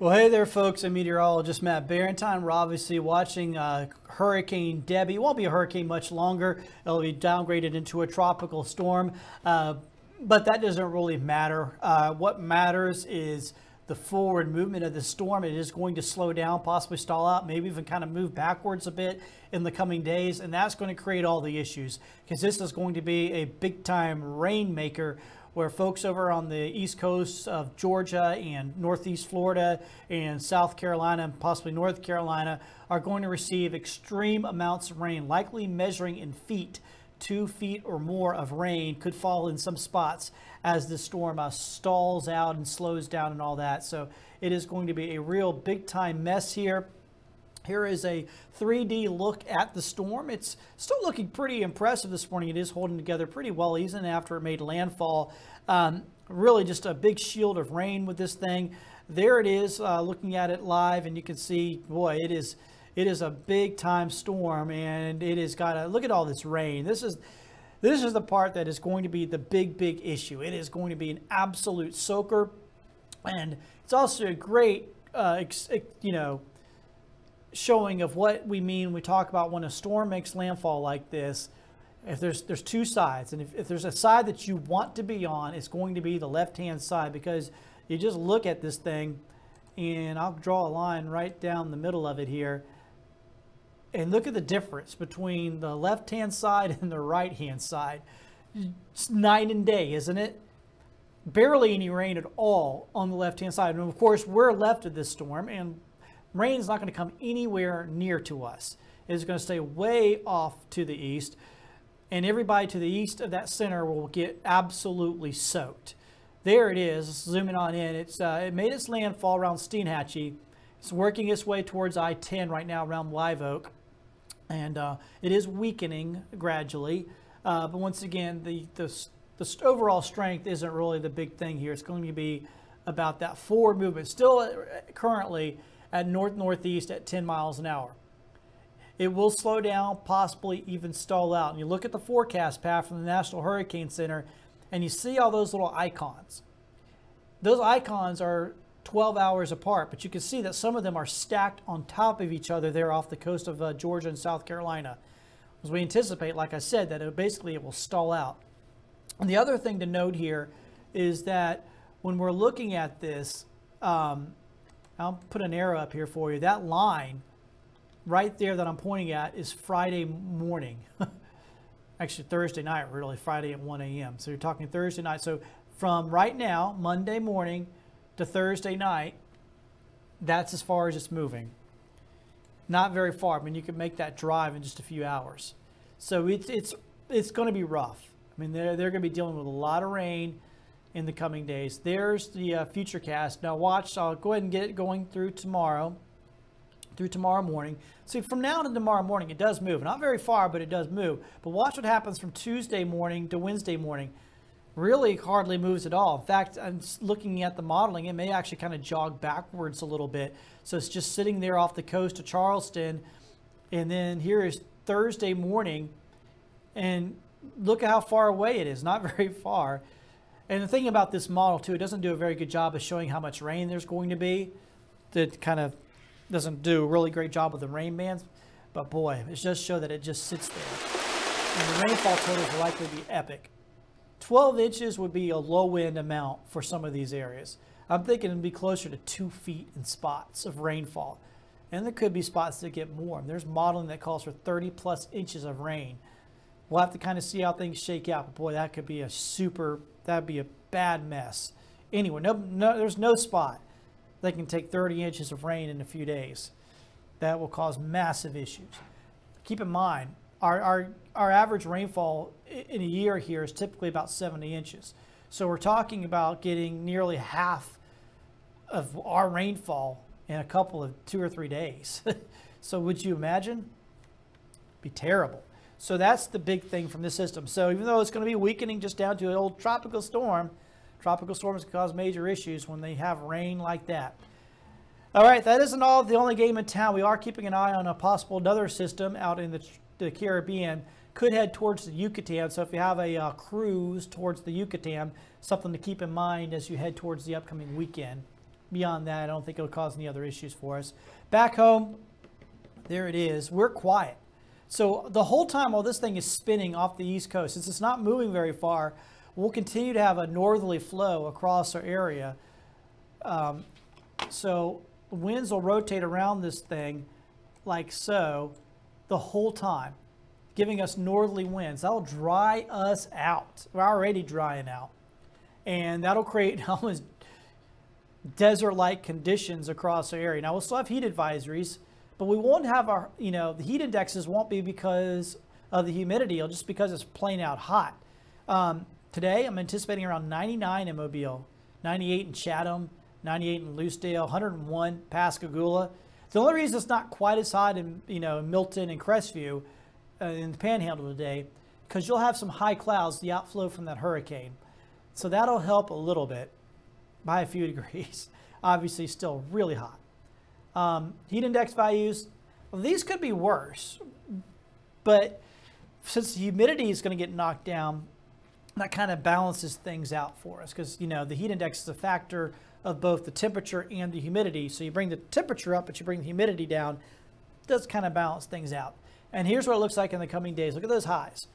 Well, hey there, folks. I'm meteorologist Matt Barentine. We're obviously watching Hurricane Debby. It won't be a hurricane much longer. It'll be downgraded into a tropical storm, but that doesn't really matter. What matters is the forward movement of the storm. It is going to slow down, possibly stall out, maybe even kind of move backwards a bit in the coming days, and that's going to create all the issues because this is going to be a big-time rainmaker where folks over on the east coast of Georgia and northeast Florida and South Carolina and possibly North Carolina are going to receive extreme amounts of rain, likely measuring in feet. 2 feet or more of rain could fall in some spots as the storm stalls out and slows down and all that. So it is going to be a real big time mess here. Here is a 3D look at the storm. It's still looking pretty impressive this morning. It is holding together pretty well even after it made landfall. Really just a big shield of rain with this thing. There it is, looking at it live, and you can see, boy, it is a big time storm, and it has got look at all this rain. This is the part that is going to be the big issue. It is going to be an absolute soaker, and it's also a great, showing of what we mean when we talk about when a storm makes landfall like this. If there's two sides, and if there's a side that you want to be on, it's going to be the left-hand side, because you just look at this thing, and I'll draw a line right down the middle of it here, and look at the difference between the left-hand side and the right-hand side. It's night and day, isn't it? Barely any rain at all on the left-hand side. And of course, we're left of this storm, and rain is not going to come anywhere near to us. It is going to stay way off to the east, and everybody to the east of that center will get absolutely soaked. There it is, zooming on in. It made its landfall around Steinhatchee. It's working its way towards I-10 right now around Live Oak, and it is weakening gradually. But once again, the overall strength isn't really the big thing here. It's going to be about that forward movement. Still currently at north-northeast at 10 miles an hour. It will slow down, possibly even stall out. And you look at the forecast path from the National Hurricane Center, and you see all those little icons. Those icons are 12 hours apart, but you can see that some of them are stacked on top of each other there off the coast of Georgia and South Carolina. As we anticipate, like I said, that it will stall out. And the other thing to note here is that when we're looking at this, I'll put an arrow up here for you. That line right there that I'm pointing at is Friday morning. Actually, Thursday night, really, Friday at 1 a.m. So you're talking Thursday night. So from right now, Monday morning to Thursday night, that's as far as it's moving. Not very far. I mean, you can make that drive in just a few hours. So it's going to be rough. I mean, they're going to be dealing with a lot of rain in the coming days. There's the future cast. Now watch, I'll go ahead and get it going through tomorrow morning. See, from now to tomorrow morning, it does move. Not very far, but it does move. But watch what happens from Tuesday morning to Wednesday morning. Really hardly moves at all. In fact, I'm looking at the modeling, it may actually kind of jog backwards a little bit. So it's just sitting there off the coast of Charleston. And then here is Thursday morning, and look at how far away it is. Not very far. And the thing about this model, too, it doesn't do a very good job of showing how much rain there's going to be. It kind of doesn't do a really great job with the rain bands. But boy, it does show that it just sits there. And the rainfall totals will likely be epic. 12 inches would be a low-end amount for some of these areas. I'm thinking it'd be closer to 2 feet in spots of rainfall. And there could be spots that get more. There's modeling that calls for 30-plus inches of rain. We'll have to kind of see how things shake out. But boy, that could be that'd be a bad mess. Anyway, there's no spot that can take 30 inches of rain in a few days. That will cause massive issues. Keep in mind, our average rainfall in a year here is typically about 70 inches. So we're talking about getting nearly half of our rainfall in a couple of 2 or 3 days. So would you imagine? It'd be terrible. So that's the big thing from this system. So even though it's going to be weakening just down to an old tropical storms can cause major issues when they have rain like that. All right, that isn't all the only game in town. We are keeping an eye on a possible another system out in the Caribbean. Could head towards the Yucatan. So if you have a cruise towards the Yucatan, something to keep in mind as you head towards the upcoming weekend. beyond that, I don't think it'll cause any other issues for us. Back home, there it is. We're quiet. So the whole time while this thing is spinning off the East Coast, since it's not moving very far, we'll continue to have a northerly flow across our area. So winds will rotate around this thing like so the whole time, giving us northerly winds. That'll dry us out. We're already drying out. And that'll create almost desert-like conditions across our area. Now, we'll still have heat advisories, but we won't have our, the heat indexes won't be because of the humidity. It'll just because it's plain out hot. Today, I'm anticipating around 99 in Mobile, 98 in Chatham, 98 in Loosedale, 101 Pascagoula. The only reason it's not quite as hot in, Milton and Crestview in the Panhandle today, because you'll have some high clouds, the outflow from that hurricane. So that'll help a little bit by a few degrees. Obviously still really hot. Heat index values, well, these could be worse, but since the humidity is going to get knocked down, that kind of balances things out for us, because the heat index is a factor of both the temperature and the humidity. So you bring the temperature up, but you bring the humidity down. It does kind of balance things out. And here's what it looks like in the coming days. Look at those highs.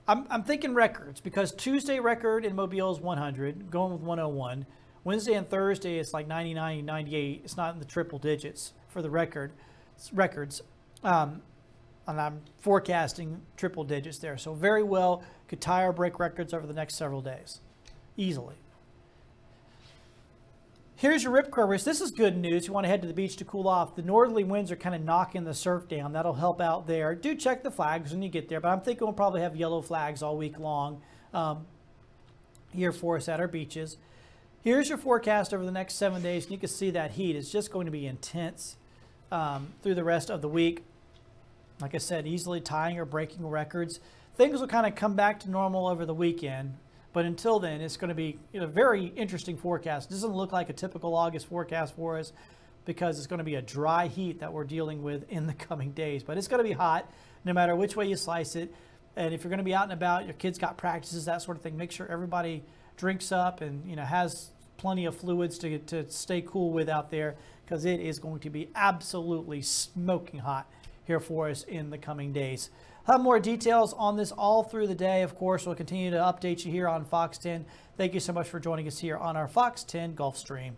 I'm thinking records, because Tuesday record in Mobile is 100, going with 101. Wednesday and Thursday it's like 99, 98. It's not in the triple digits for the records. And I'm forecasting triple digits there. So very well could tie or break records over the next several days, easily. Here's your rip current risk. This is good news. You want to head to the beach to cool off. The northerly winds are kind of knocking the surf down. That'll help out there. Do check the flags when you get there, but I'm thinking we'll probably have yellow flags all week long here for us at our beaches. Here's your forecast over the next 7 days. You can see that heat is just going to be intense through the rest of the week. Like I said, easily tying or breaking records. Things will kind of come back to normal over the weekend. But until then, it's going to be a very interesting forecast. It doesn't look like a typical August forecast for us, because it's going to be a dry heat that we're dealing with in the coming days. But it's going to be hot no matter which way you slice it. And if you're going to be out and about, your kids got practices, that sort of thing, make sure everybody drinks up and has plenty of fluids to stay cool with out there, because it is going to be absolutely smoking hot here for us in the coming days. I'll have more details on this all through the day. Of course, we'll continue to update you here on Fox 10. Thank you so much for joining us here on our Fox 10 Gulf Stream.